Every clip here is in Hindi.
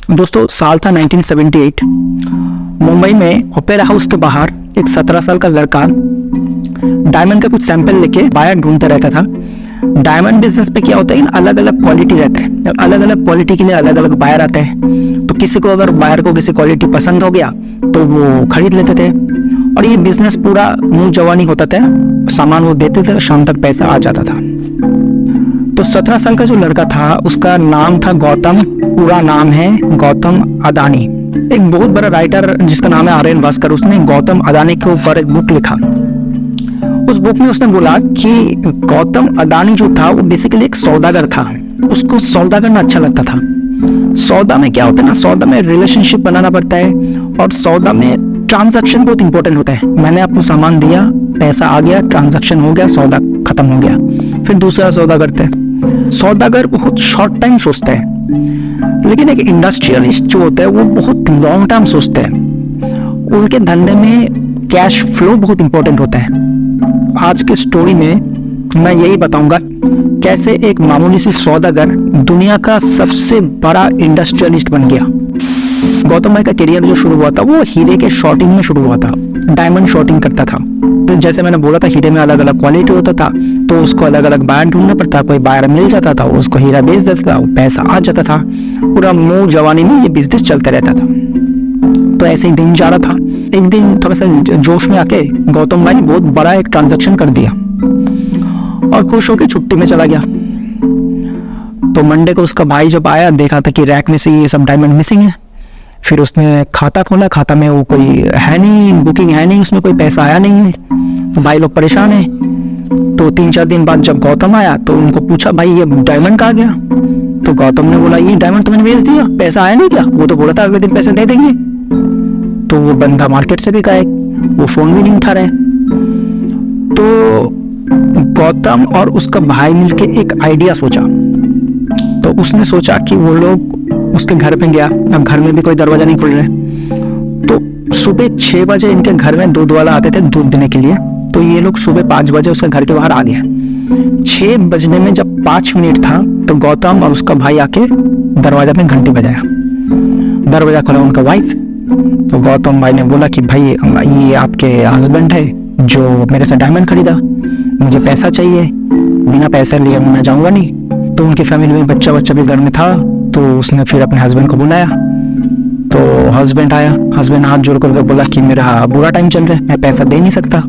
दोस्तों साल था 1978। मुंबई में ओपेरा हाउस के बाहर एक 17 साल का लड़का डायमंड का कुछ सैंपल लेके बायर ढूंढता रहता था। डायमंड बिजनेस पे क्या होता है, अलग अलग क्वालिटी रहता है, अलग अलग क्वालिटी के लिए अलग अलग बायर आते हैं। तो किसी को अगर बायर को किसी क्वालिटी पसंद हो गया तो वो खरीद लेते थे और ये बिजनेस पूरा मुंह जवानी होता था। सामान वो देते थे, शाम तक पैसा आ जाता था। तो 17 साल का जो लड़का था उसका नाम था गौतम, पूरा नाम है गौतम अदानी। एक बहुत बड़ा राइटर जिसका नाम है आर्यन भास्कर, उसने गौतम अदानी के ऊपर एक बुक लिखा। उस बुक में उसने बोला कि गौतम अदानी जो था वो बेसिकली एक सौदागर था। उसको सौदा करना अच्छा लगता था। सौदा में क्या होता है ना, सौदा में रिलेशनशिप बनाना पड़ता है और सौदा में ट्रांजैक्शन बहुत इंपॉर्टेंट होता है। मैंने आपको सामान दिया, पैसा आ गया, ट्रांजैक्शन हो गया, सौदा खत्म हो गया, फिर दूसरा सौदा करते हैं। सौदागर बहुत शॉर्ट टाइम सोचता है, लेकिन एक इंडस्ट्रियलिस्ट जो होता है वो बहुत लॉन्ग टर्म सोचते हैं। उनके धंधे में कैश फ्लो बहुत इंपॉर्टेंट होता है। आज के स्टोरी में मैं यही बताऊंगा कैसे एक मामूली सी सौदागर दुनिया का सबसे बड़ा इंडस्ट्रियलिस्ट बन गया। गौतम भाई का करियर जो शुरू हुआ था वो हीरे के शॉर्टिंग में शुरू हुआ था। डायमंड शॉर्टिंग करता था। तो जैसे मैंने बोला था हीरे में अलग अलग क्वालिटी होता था, तो उसको अलग अलग बायर ढूंढना पड़ता। कोई बायर मिल जाता था, उसको हीरा बेच देता था, पैसा आ जाता था। पूरा मुंह जवानी में ये बिजनेस चलता रहता था। तो ऐसे ही दिन जा रहा था। एक दिन थोड़ा सा जोश में आके गौतम भाई ने बहुत बड़ा एक ट्रांजैक्शन कर दिया और खुश होकर छुट्टी में चला गया। तो मंडे को उसका भाई जब आया, देखा था कि रैक में से ये सब डायमंड मिसिंग है। फिर उसने खाता खोला, खाता में वो कोई है नहीं, बुकिंग है नहीं, उसमें कोई पैसा आया नहीं है। तो भाई लोग परेशान है। तो 3-4 दिन बाद जब गौतम आया तो उनको पूछा, भाई ये डायमंड कहाँ गया? तो गौतम ने बोला, ये डायमंड तो मैंने बेच दिया, पैसा आया नहीं क्या? वो तो बोला था अगले दिन पैसे दे देंगे। तो वो बंदा मार्केट से भी गायब, वो फोन भी नहीं उठा रहे। तो गौतम और उसका भाई मिलके एक आइडिया सोचा। तो उसने सोचा कि वो लोग उसके घर पे गया। अब घर में भी कोई दरवाजा नहीं खुल रहा है। तो सुबह 6 बजे इनके घर में दूध वाला आते थे दूध देने के लिए। तो ये लोग सुबह 5 बजे उसके घर के बाहर आ गया। 6 बजने में जब 5 मिनट था तो गौतम और उसका भाई आके दरवाजा में घंटी बजाया। दरवाजा खोला उनका वाइफ। तो गौतम भाई ने बोला कि भाई ये आपके हस्बैंड है जो मेरे से डायमंड खरीदा, मुझे पैसा चाहिए, बिना पैसे लिए मैं जाऊंगा नहीं। तो उनकी फैमिली में बच्चा भी घर में था। तो उसने फिर अपने हस्बैंड को बुलाया। तो हस्बैंड आया। हस्बैंड हाथ जोड़ कर बोला कि मेरा बुरा टाइम चल रहा है, मैं पैसा दे नहीं सकता।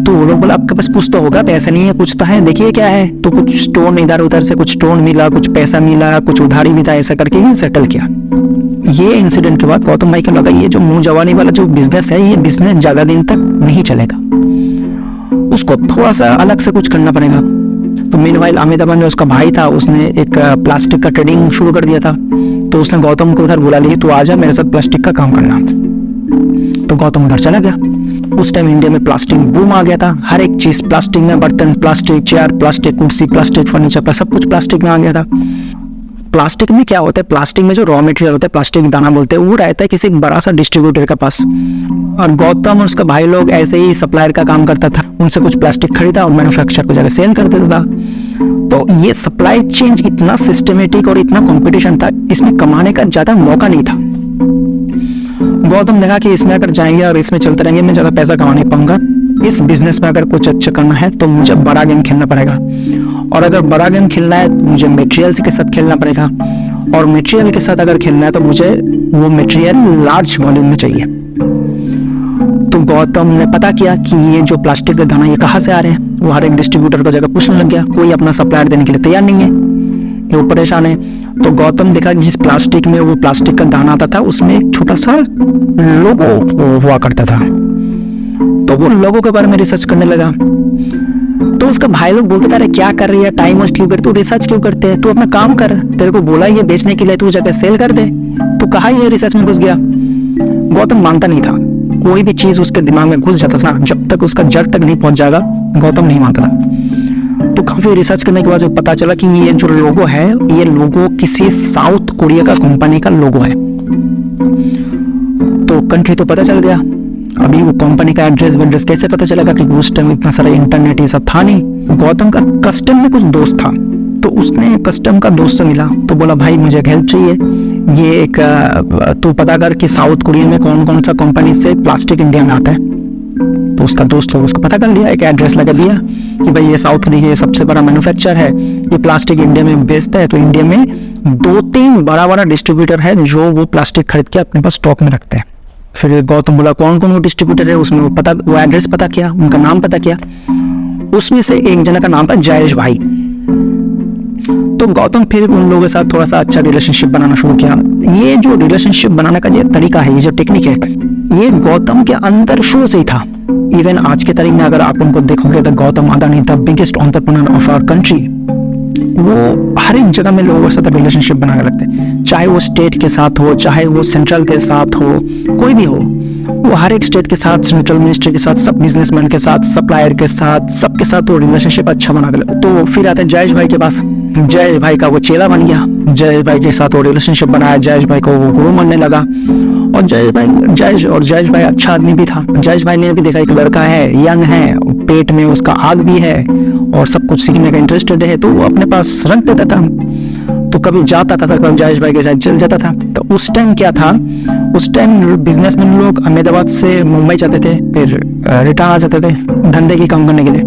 तो वो लोग बोला, आपके पास कुछ तो होगा, पैसा नहीं है कुछ तो है, देखिए क्या है। तो कुछ स्टोन इधर उधर से कुछ स्टोन मिला, कुछ पैसा मिला, कुछ उधारी भी था, ऐसा करके ही सेटल किया। ये इंसिडेंट के बाद गौतम भाई को लगा ये जो मुंह जवानी वाला जो बिजनेस है, ये बिजनेस ज्यादा दिन तक नहीं चलेगा, उसको थोड़ा सा अलग से कुछ करना पड़ेगा। तो मीनवाइल अहमदाबाद में उसका भाई था, उसने एक प्लास्टिक का ट्रेडिंग शुरू कर दिया था। तो उसने गौतम को उधर बुला लिया, तू आजा मेरे साथ प्लास्टिक का काम करना। तो गौतम उधर चला गया। उस टाइम इंडिया में प्लास्टिक बूम आ गया था। हर एक चीज प्लास्टिक में, बर्तन प्लास्टिक, चेयर प्लास्टिक, कुर्सी प्लास्टिक, फर्नीचर, सब कुछ प्लास्टिक में आ गया था। प्लास्टिक में क्या होता है, प्लास्टिक में जो रॉ मटेरियल होता है, प्लास्टिक दाना बोलते हैं, वो रहता है किसी बड़ा सा डिस्ट्रीब्यूटर के पास। और गौतम और उसका भाई लोग ऐसे ही सप्लायर का काम करता था। उनसे कुछ प्लास्टिक खरीदा और मैन्युफैक्चर को जाकर सेल कर देता था। तो ये सप्लाई चेन इतना सिस्टमेटिक और इतना कंपटीशन था, इसमें कमाने का ज्यादा मौका नहीं था। गौतम देखा कि इसमें अगर जाएंगे और इसमें चलते रहेंगे मैं ज्यादा पैसा कमा नहीं पाऊंगा। इस बिजनेस में अगर कुछ अच्छा करना है तो मुझे बड़ा गेम खेलना पड़ेगा, और अगर बड़ा गेम खेलना है तो मुझे मटेरियल के साथ खेलना पड़ेगा, और मटेरियल के साथ अगर खेलना है तो मुझे वो मटेरियल लार्ज वॉल्यूम में चाहिए। तो गौतम ने पता किया कि ये जो प्लास्टिक के दाना ये कहाँ से आ रहे हैं। वो हर एक डिस्ट्रीब्यूटर को जगह पूछने लग गया, कोई अपना सप्लायर देने के लिए तैयार नहीं है, वो परेशान है। तो गौतम देखा जिस प्लास्टिक में वो प्लास्टिक का दाना आता था उसमें एक छोटा सा लोगो हुआ करता था। तो वो लोगों के बारे में रिसर्च करने लगा। तो उसका भाई लोग बोलते थे, अरे क्या कर रही है, टाइम वेस्ट क्यों कर, तू रिसर्च क्यों करते है, तू अपना काम कर, तेरे को बोला ये बेचने के लिए, तू जगह सेल कर दे, तो कहा ये रिसर्च में घुस गया। गौतम मानता नहीं था। कोई भी चीज उसके दिमाग में घुस जाता था ना, जब तक उसका जड़ तक नहीं पहुंच जाएगा गौतम नहीं मानता था। तो काफी रिसर्च करने के बाद जो पता चला कि ये जो लोगो है, ये लोगो किसी साउथ कोरिया का कंपनी का लोगो है। तो कंट्री तो पता चल गया। अभी वो कंपनी का एड्रेस कैसे पता चलेगा, कि उस टाइम इतना सारा इंटरनेट ये सब था नहीं। गौतम का कस्टम में कुछ दोस्त था, तो उसने कस्टम का दोस्त से मिला, तो बोला भाई मुझे हेल्प चाहिए, ये एक तू पता कर कि साउथ कोरिया में कौन कौन सा कंपनी से प्लास्टिक इंडिया में आता है। तो उसका दोस्त लोग उसको पता कर लिया, एक एड्रेस लगा दिया कि भाई ये साउथ कोरिया सबसे बड़ा मैन्युफैक्चर है, ये प्लास्टिक इंडिया में बेचता है। तो इंडिया में 2-3 बड़ा बड़ा डिस्ट्रीब्यूटर है जो वो प्लास्टिक खरीद के अपने पास स्टॉक में रखते हैं। फिर गौतम बोला कौन कौन वो डिस्ट्रीब्यूटर है, उसमें वो एड्रेस पता किया, उनका नाम पता किया। उसमें से एक जना का नाम था जयेश भाई। तो गौतम फिर उन लोगों के साथ थोड़ा सा अच्छा रिलेशनशिप बनाना शुरू किया। ये जो रिलेशनशिप बनाने का ये तरीका है, ये जो टेक्निक है, ये गौतम के अंदर शुरू से ही था। इवन आज के तारीख में अगर आप उनको देखोगे तो Gautam Adani the biggest entrepreneur of our country, वो हर एक जगह में लोगों के साथ रिलेशनशिप बना के रखते हैं, चाहे वो स्टेट के साथ हो, चाहे वो सेंट्रल के साथ हो, कोई भी हो, वो हर एक स्टेट के साथ, सेंट्रल मिनिस्टर के साथ, सब बिजनेसमैन के साथ, सप्लायर के साथ, सबके साथ वो रिलेशनशिप अच्छा बना कर। तो फिर आते हैं जयेश भाई के पास। जयेश भाई का वो चेला बन गया, जयेश भाई के साथ वो रिलेशनशिप बनाया, जयेश भाई को वो गुरु मानने लगा। और जयेश भाई अच्छा आदमी भी था। जयेश भाई ने भी देखा एक लड़का है, यंग है, पेट में उसका आग भी है और सब कुछ सीखने का इंटरेस्टेड है, तो वो अपने पास रख देता था। तो कभी जाता था, कभी जयेश भाई के साथ चल जाता था। तो उस टाइम क्या था, उस टाइम बिजनेसमैन लोग अहमदाबाद से मुंबई जाते थे, फिर रिटर्न आ जाते थे धंधे की काम करने के लिए।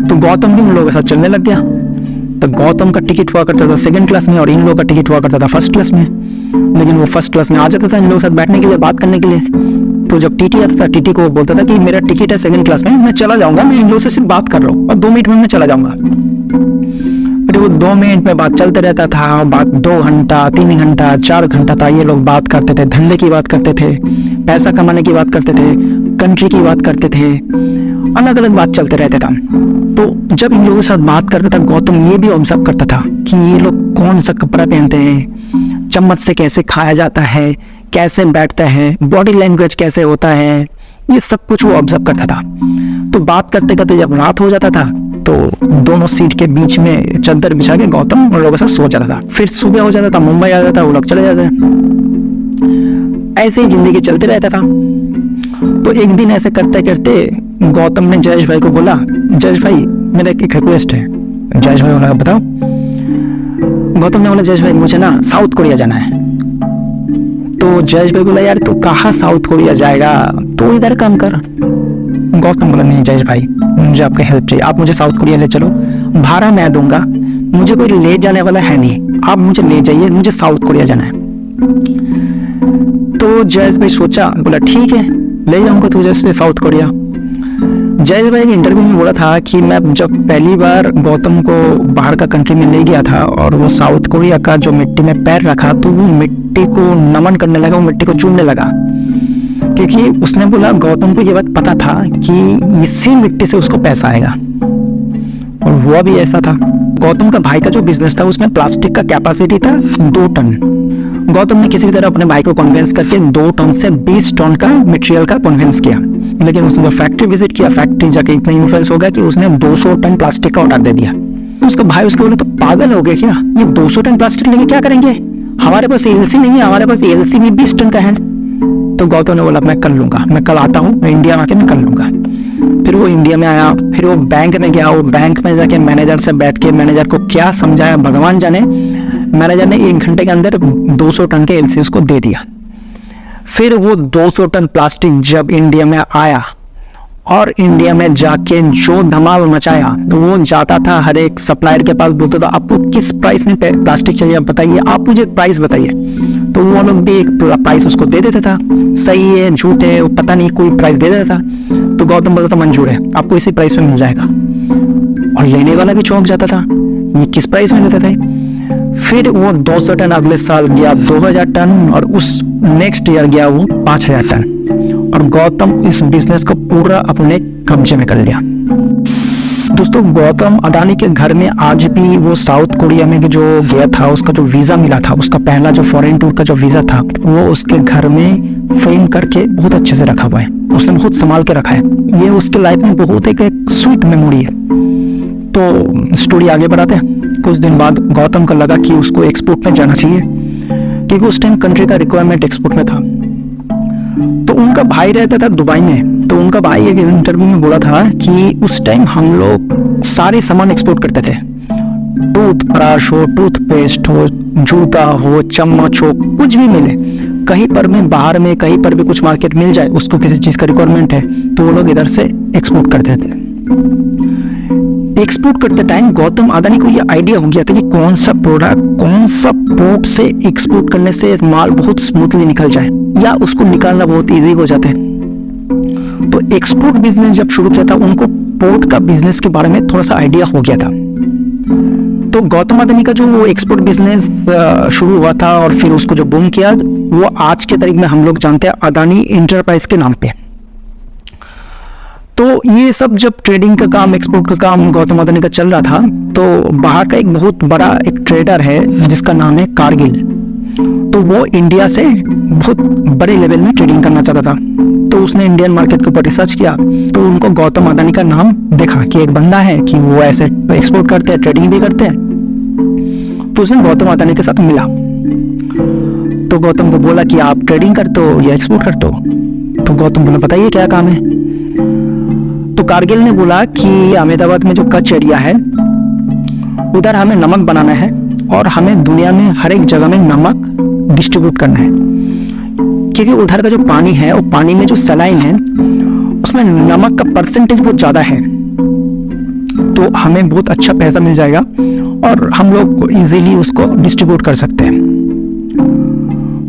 तो गौतम भी उन लोगों के साथ चलने लग गया। तो गौतम का टिकट हुआ करता था 2nd क्लास में और इन लोगों का टिकट हुआ करता था 1st क्लास में। लेकिन वो 1st क्लास में आ जाता था इन लोगों के साथ बैठने के लिए, बात करने के लिए। तो जब टीटी आता था, टीटी को बोलता था कि मेरा टिकट है 2nd क्लास में, मैं चला जाऊंगा, मैं इन लोगों से सिर्फ बात कर रहा हूँ और 2 मिनट में मैं चला जाऊंगा। फिर वो 2 मिनट में बात चलते रहता था, बात 2 घंटा, 3 घंटा, 4 घंटा था। ये लोग बात करते थे, धंधे की बात करते थे, पैसा कमाने की बात करते थे, कंट्री की बात करते थे, अलग अलग बात चलते रहते था। तो जब इन लोगों के साथ बात करता था, गौतम ये भी ऑब्जर्व करता था कि ये लोग कौन सा कपड़ा पहनते हैं, चम्मच से कैसे खाया जाता है, कैसे बैठता है, बॉडी लैंग्वेज कैसे होता है, ये सब कुछ वो ऑब्जर्व करता था। तो बात करते करते जब रात हो जाता था तो दोनों सीट के बीच में चादर बिछा के गौतम उन लोगों के साथ सो जाता था। फिर सुबह हो जाता था, मुंबई आ जाता, वो लोग चले जाते। ऐसे ही जिंदगी चलते रहता था। तो एक दिन ऐसे करते करते गौतम ने जयेश भाई को बोला, जयेश भाई मेरा एक रिक्वेस्ट है। जयेश भाई बोला बताओ। गौतम ने बोला जयेश भाई मुझे ना साउथ कोरिया जाना है। तो जयेश भाई बोला यार तू कहाँ साउथ कोरिया जाएगा, तो इधर काम कर। गौतम बोला नहीं जयेश भाई मुझे आपकी हेल्प चाहिए, आप मुझे साउथ कोरिया ले चलो, भाड़ा मैं दूंगा, मुझे कोई ले जाने वाला है नहीं, आप मुझे ले जाइए, मुझे साउथ कोरिया जाना है। तो जयेश भाई सोचा, बोला ठीक है ले जाऊंगा तुझे साउथ कोरिया। जयेश भाई ने इंटरव्यू में बोला था कि मैं जब पहली बार गौतम को बाहर का कंट्री में ले गया था और वो साउथ कोरिया का जो मिट्टी में पैर रखा तो वो मिट्टी को नमन करने लगा, वो मिट्टी को चूमने लगा, क्योंकि उसने बोला गौतम को ये बात पता था कि इसी मिट्टी से उसको पैसा आएगा। और हुआ भी ऐसा था। गौतम का भाई का जो बिजनेस था उसमें प्लास्टिक का कैपेसिटी था 2 टन। गौतम ने किसी भी तरह अपने भाई को कन्विंस करके 2 टन से 20 टन का मटेरियल का कन्विंस किया। लेकिन उसने जब फैक्ट्री विजिट किया, फैक्ट्री जाके इतना इन्फ्लुएंस हो गया कि उसने 200 टन प्लास्टिक का ऑर्डर दे दिया। तो उसका भाई उसको बोले तो पागल हो गए क्या, ये 200 टन प्लास्टिक लेके क्या करेंगे, हमारे पास एलसी नहीं है, हमारे पास एलसी भी 20 टन का है। तो गौतम ने बोला मैं कर लूंगा, मैं कल आता हूँ, मैं इंडिया में आके मैं कर लूंगा। फिर वो इंडिया में आया, फिर वो बैंक में गया, वो बैंक में जाके मैनेजर से बैठ के मैनेजर को क्या समझाया भगवान जाने। मैनेजर ने 1 घंटे के अंदर 200 टन के एलसी उसको दे दिया। फिर वो 200 टन प्लास्टिक जब इंडिया में आया और इंडिया में जाके जो धमाल मचाया, तो वो जाता था हर एक सप्लायर के पास, बोलता था आपको किस प्राइस में प्लास्टिक चाहिए बताइए, आप मुझे एक प्राइस बताइए। तो वो लोग भी एक प्राइस उसको दे देता था, सही है झूठ है पता नहीं, कोई प्राइस दे देता था। तो गौतम बोलता था मंजूर है, आपको इसी प्राइस में मिल जाएगा। और लेने वाला भी चौंक जाता था, ये किस प्राइस में देता था। फिर वो 200 टन अगले साल गया 2000 टन और उस नेक्स्ट ईयर गया वो 5000 टन। और गौतम इस बिजनेस को पूरा अपने कब्जे में कर लिया। दोस्तों गौतम अडानी के घर में आज भी वो साउथ कोरिया में जो गया था, उसका जो वीजा मिला था, उसका पहला जो फॉरेन टूर का जो वीजा था, वो उसके घर में फ्रेम करके बहुत अच्छे से रखा हुआ है, उसने बहुत संभाल के रखा है। ये उसके लाइफ में बहुत एक स्वीट मेमोरी है। तो स्टोरी आगे बढ़ाते हैं। कुछ दिन बाद गौतम को लगा कि उसको एक्सपोर्ट में जाना चाहिए, क्योंकि उस टाइम कंट्री का रिक्वायरमेंट एक्सपोर्ट में था। तो उनका भाई रहता था दुबई में, तो उनका भाई एक इंटरव्यू में बोला था कि उस टाइम हम लोग सारे सामान एक्सपोर्ट करते थे, टूथब्रश हो, टूथपेस्ट हो, जूता हो, चम्मच हो, कुछ भी मिले, कहीं पर में बाहर में कहीं पर भी कुछ मार्केट मिल जाए, उसको किसी चीज का रिक्वायरमेंट है तो वो लोग इधर से एक्सपोर्ट कर देते हैं। एक्सपोर्ट करते टाइम गौतम अदानी को ये आइडिया हो गया था कि कौन सा प्रोडक्ट कौन सा पोर्ट से एक्सपोर्ट करने से माल बहुत स्मूथली निकल जाए या उसको निकालना बहुत इजी हो जाता है। तो एक्सपोर्ट बिजनेस जब शुरू किया था, उनको पोर्ट का बिजनेस के बारे में थोड़ा सा आइडिया हो गया था। तो गौतम अदानी का जो वो एक्सपोर्ट बिजनेस शुरू हुआ था और फिर उसको जो बूम किया, वो आज के तारीख में हम लोग जानते हैं अदानी इंटरप्राइज के नाम पे। तो ये सब जब ट्रेडिंग का काम, एक्सपोर्ट का काम गौतम अदानी का चल रहा था, तो बाहर का एक बहुत बड़ा एक ट्रेडर है जिसका नाम है कारगिल। तो वो इंडिया से बहुत बड़े लेवल में ट्रेडिंग करना चाहता था। तो उसने इंडियन मार्केट के ऊपर रिसर्च किया, तो उनको गौतम अदानी का नाम देखा कि एक बंदा है कि वो ऐसे एक्सपोर्ट करते हैं, ट्रेडिंग भी करते हैं। तो उसने गौतम अदानी के साथ मिला। तो गौतम को बोला कि आप ट्रेडिंग करते हो या एक्सपोर्ट करते हो? तो गौतम बोला बताइए क्या काम है। तो कारगिल ने बोला कि अहमदाबाद में जो कच्छ एरिया है उधर हमें नमक बनाना है और हमें दुनिया में हर एक जगह में नमक डिस्ट्रीब्यूट करना है, क्योंकि उधर का जो पानी है, वो पानी में जो सलाइन है उसमें नमक का परसेंटेज बहुत ज्यादा है। तो हमें बहुत अच्छा पैसा मिल जाएगा और हम लोग इजीली उसको डिस्ट्रीब्यूट कर सकते हैं।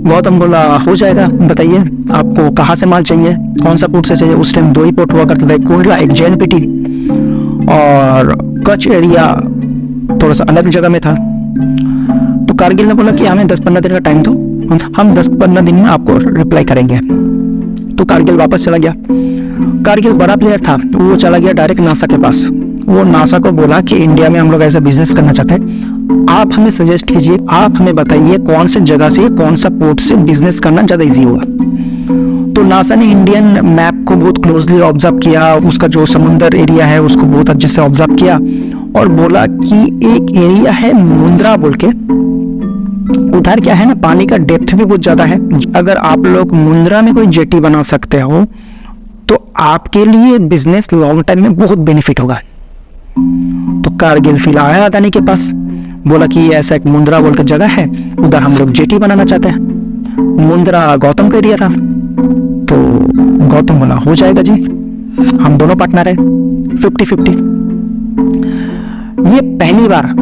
गौतम बोला हो जाएगा, बताइए आपको कहाँ से माल चाहिए, कौन सा पोर्ट से चाहिए। उस टाइम 2 ही पोर्ट हुआ करता था, एक कोयला, एक JNPT, और कच्छ एरिया थोड़ा सा अलग जगह में था। तो कारगिल ने बोला कि हमें 10-15 दिन का टाइम दो, हम 10-15 दिन में आपको रिप्लाई करेंगे। तो कारगिल वापस चला गया। कारगिल बड़ा प्लेयर था, तो वो चला गया डायरेक्ट नासा के पास। वो नासा को बोला कि इंडिया में हम लोग ऐसा बिजनेस करना चाहते हैं, आप हमें सजेस्ट कीजिए, आप हमें बताइए कौन से जगह से, कौन सा पोर्ट से बिजनेस करना ज्यादा इजी होगा। तो नासा ने इंडियन मैप को बहुत क्लोजली ऑब्जर्व किया, उसका जो समुद्र एरिया है उसको बहुत अच्छे से ऑब्जर्व किया और बोला कि एक एरिया है मुंद्रा बोल के, उधर क्या है ना, पानी का डेप्थ भी बहुत ज्यादा है। अगर आप लोग मुंद्रा में कोई जेटी बना सकते हो तो आपके लिए बिजनेस लॉन्ग टाइम में बहुत बेनिफिट होगा। तो कारगिल फिर आया अदानी के पास, बोला कि ऐसा एक मुंद्रा बोल के जगह है, उधर हम लोग जेटी बनाना चाहते हैं। मुंद्रा गौतम का एरिया था। तो गौतम बोला हो जाएगा जी, हम दोनों पार्टनर है, 50-50। ये पहली बार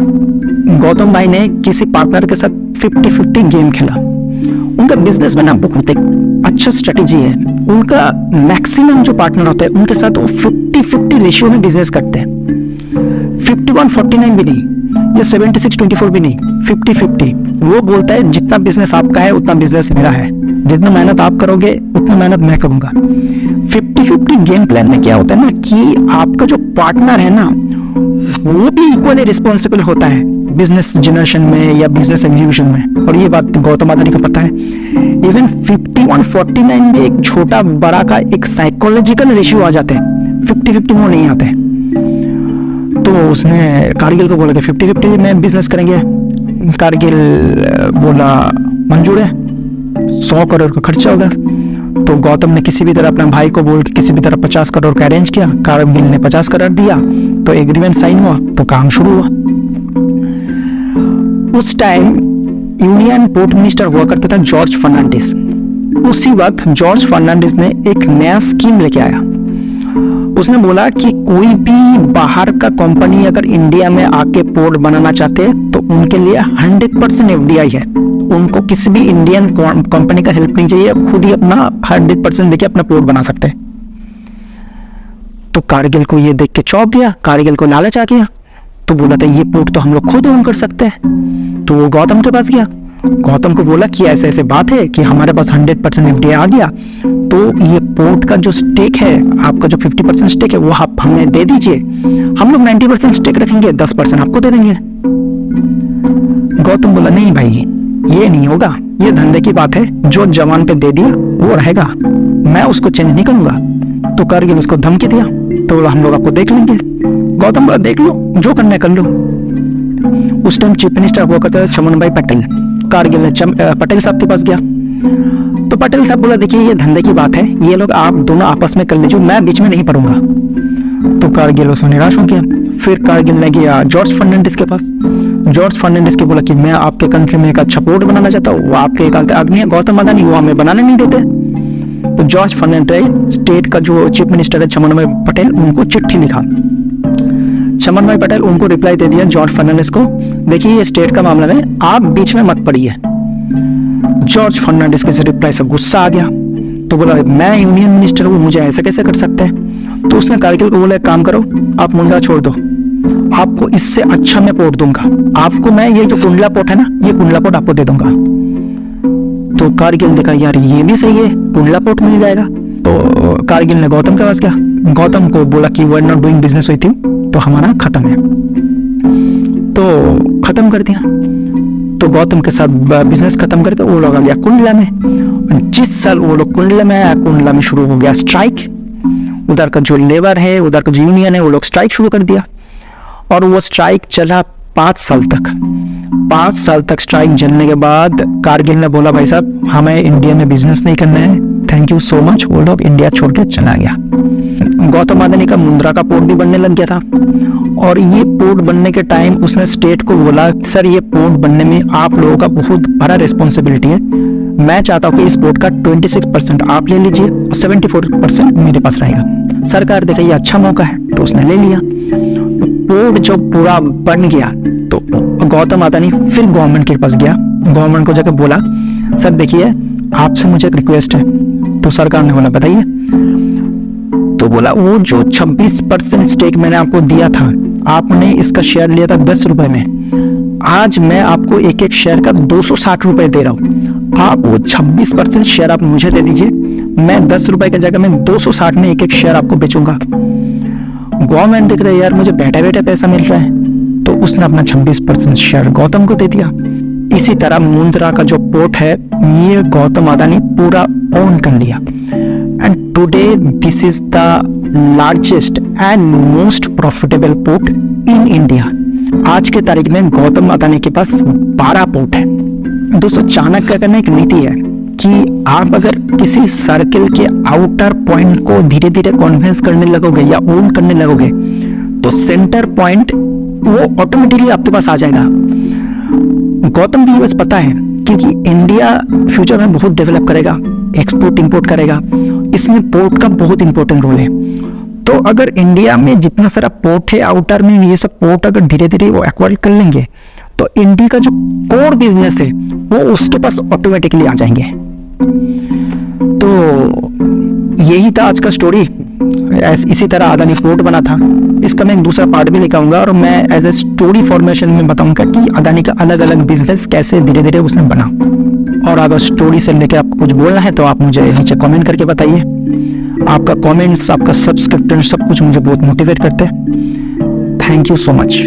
गौतम भाई ने किसी पार्टनर के साथ 50-50 गेम खेला। उनका बिजनेस में ना बहुत एक अच्छा स्ट्रेटेजी है। उनका मैक्सिमम जो पार्टनर होते हैं उनके साथ वो 50-50 रेशियो में बिजनेस करते हैं। 51-49 भी नहीं या 76-24 भी नहीं, 50-50। वो बोलता है जितना बिजनेस आपका है उतना बिजनेस मेरा है, जितना मेहनत आप करोगे उतना मेहनत मैं करूंगा। 50-50 गेम प्लान में क्या होता है ना कि आपका जो पार्टनर है ना वो भी इक्वली रिस्पॉन्सिबल होता है बिजनेस जनरेशन में या बिजनेस एग्जीक्यूशन में। और ये बात गौतम अदानी को पता है। इवन 51-49 में एक छोटा बड़ा का एक साइकोलॉजिकल रेशियो आ जाते हैं, 50-50 में नहीं आते। तो उसने कारगिल को बोला कि 50-50 में बिजनेस करेंगे। कारगिल बोला मंजूर है, 100 करोड़ का खर्चा होगा। तो गौतम ने किसी भी तरह अपने भाई को बोल के किसी भी तरह 50 करोड़ का अरेंज किया। कारगिल ने 50 करोड़ दिया, तो एग्रीमेंट साइन हुआ, तो काम शुरू हुआ। उस टाइम यूनियन पोर्ट मिनिस्टर हुआ करता था जॉर्ज फर्नांडिस। उसी वक्त जॉर्ज फर्नांडिस ने एक नया स्कीम लेके आया। उसने बोला कि कोई भी बाहर का कंपनी अगर इंडिया में आके पोर्ट बनाना चाहते हैं तो उनके लिए 100% FDI है। उनको किसी भी इंडियन कंपनी का हेल्प नहीं चाहिए, खुद ही अपना 100% देके अपना पोर्ट बना सकते हैं। तो कारगिल को ये देख के चौंक गया, कारगिल को लालच आ गया। तो बोला था ये पोर्ट तो हम लोग खुद ओन कर सकते हैं। तो वो गौतम के पास गया, गौतम को बोला कि ऐसे ऐसे बात है कि हमारे पास 100% FDI आ गया, तो ये पोर्ट का जो स्टेक है, आपका जो 50% स्टेक है वो आप हमें दे दीजिए, हम लोग 90% स्टेक रखेंगे, 10% आपको दे देंगे। गौतम बोला नहीं भाई ये नहीं होगा, ये धंधे की बात है, जो जवान पे दे दिया वो रहेगा, मैं उसको चेंज नहीं करूंगा। तो कारगिल उसको धमकी दिया, तो हम लोग आपको देख लेंगे। गौतम बोला देख लो, जो करना है कर लो। उस टाइम चीफ मिनिस्टर हुआ करता था चमन भाई पटेल। कारगिल ने पटेल साहब के पास गया, तो पटेल साहब बोला देखिए ये धंधे की बात है, ये लोग आप दोनों आपस में कर लीजिए, मैं बीच में नहीं पड़ूंगा। तो कारगिल उसमें निराश हो गया। फिर कारगिल ने गया जॉर्ज फर्नांडिस के पास। जॉर्ज फर्नांडिस के बोला कि मैं आपके कंट्री में एक अच्छा पोर्ट बनाना चाहता हूँ, वो आपके एक आदमी है गौतम अदानी, वो हमें बनाने नहीं देते। तो जॉर्ज फर्नांडिस स्टेट का जो चीफ मिनिस्टर है चमनभाई पटेल, उनको चिट्ठी लिखा। चमनभाई पटेल उनको रिप्लाई दे दिया जॉर्ज फर्नांडिस को, देखिए ये स्टेट का मामला है, आप बीच में मत पड़िए। जॉर्ज फर्नांडिस के रिप्लाई से गुस्सा आ गया, तो बोला मैं यूनियन मिनिस्टर हूँ, मुझे ऐसा कैसे कर सकते हैं। तो उसने कारगिल को बोला एक काम करो, आप मुंद्रा छोड़ दो, आपको इससे अच्छा मैं पोर्ट दूंगा, आपको मैं ये जो कुंडला पोर्ट है ना, ये कुंडला पोर्ट आपको दे दूंगा। तो कारगिल देखा यार ये भी सही है, कुंडला पोर्ट मिल जाएगा। तो कारगिल ने गौतम के पास गया, गौतम को बोला कि we are not doing business with you, तो हमारा खत्म है। तो खत्म कर दिया। तो गौतम के साथ बिजनेस खत्म करके वो लोग आ गया कुंडला में। जिस साल वो लोग कुंडला में आया, कुंडला में शुरू हो गया स्ट्राइक। उधर का जो लेबर है, उधर का जो यूनियन है, वो लोग स्ट्राइक शुरू कर दिया और वो स्ट्राइक चला 5 साल तक। 5 साल तक स्ट्राइक चलने के बाद कारगिल ने बोला भाई साहब हमें इंडिया में बिजनेस नहीं करना है, थैंक यू सो मच। वो लोग इंडिया छोड़ के चला गया। गौतम अदानी का मुंद्रा का पोर्ट भी बनने लग गया था और ये पोर्ट बनने के टाइम उसने स्टेट को बोला सर ये पोर्ट बनने में आप लोगों का बहुत बड़ा रिस्पॉन्सिबिलिटी है, मैं चाहता हूँ कि इस पोर्ट का 26% आप ले लीजिए और 74% मेरे पास रहेगा। सरकार देखा ये अच्छा मौका है तो उसने ले लिया। पोर्ट जो पूरा बन गया तो गौतम अदानी फिर गवर्नमेंट के पास गया, गवर्नमेंट को जाकर बोला सर देखिए आपसे मुझे एक रिक्वेस्ट है। तो सरकार ने बोला बताइए। तो बोला वो जो 26% स्टेक मैंने आपको दिया था, आपने इसका शेयर लिया था 10 रुपए में, आज मैं आपको एक एक शेयर का 260 रुपए दे रहा हूँ, आप वो 26% शेयर आप मुझे दे दीजिए, मैं 10 रुपए की जगह में 260 में एक एक शेयर आपको बेचूंगा। गवर्नमेंट देख रहे यार मुझे बैठे बैठे पैसा मिल रहा है, तो उसने अपना 26% शेयर गौतम को दे दिया। इसी तरह मुंद्रा का जो पोर्ट है ये गौतम अदानी पूरा ओन कर लिया and today this is the largest and most profitable port in India. आज के तारीख में गौतम अदानी के पास 12 पोर्ट है। दोस्तों चाणक्य का एक नीति है कि आप अगर किसी सर्किल के आउटर पॉइंट को धीरे धीरे कॉन्विंस करने लगोगे या ओन करने लगोगे तो सेंटर पॉइंट वो ऑटोमेटिकली आपके पास आ जाएगा। गौतम भी बस पता है क्योंकि इंडिया फ्यूचर में बहुत डेवलप करेगा, एक्सपोर्ट इंपोर्ट करेगा, इसमें पोर्ट का बहुत इंपॉर्टेंट रोल है। तो अगर इंडिया में जितना सारा पोर्ट है आउटर में, ये सब पोर्ट अगर धीरे धीरे वो एक्वायर कर लेंगे तो इंडिया का जो कोर बिजनेस है वो उसके पास ऑटोमेटिकली आ जाएंगे। तो यही था आज का स्टोरी। इसी तरह अदानी पोर्ट बना था, इसका मैं एक दूसरा पार्ट भी लेकर और मैं एज ए स्टोरी फॉर्मेशन में बताऊंगा कि अदानी का अलग अलग बिजनेस कैसे धीरे धीरे उसने बना। और अगर स्टोरी से लेके आपको कुछ बोलना है तो आप मुझे नीचे कमेंट करके बताइए। आपका कमेंट्स, आपका सब्सक्रिप्शन सब कुछ मुझे बहुत मोटिवेट करते हैं। Thank you so much.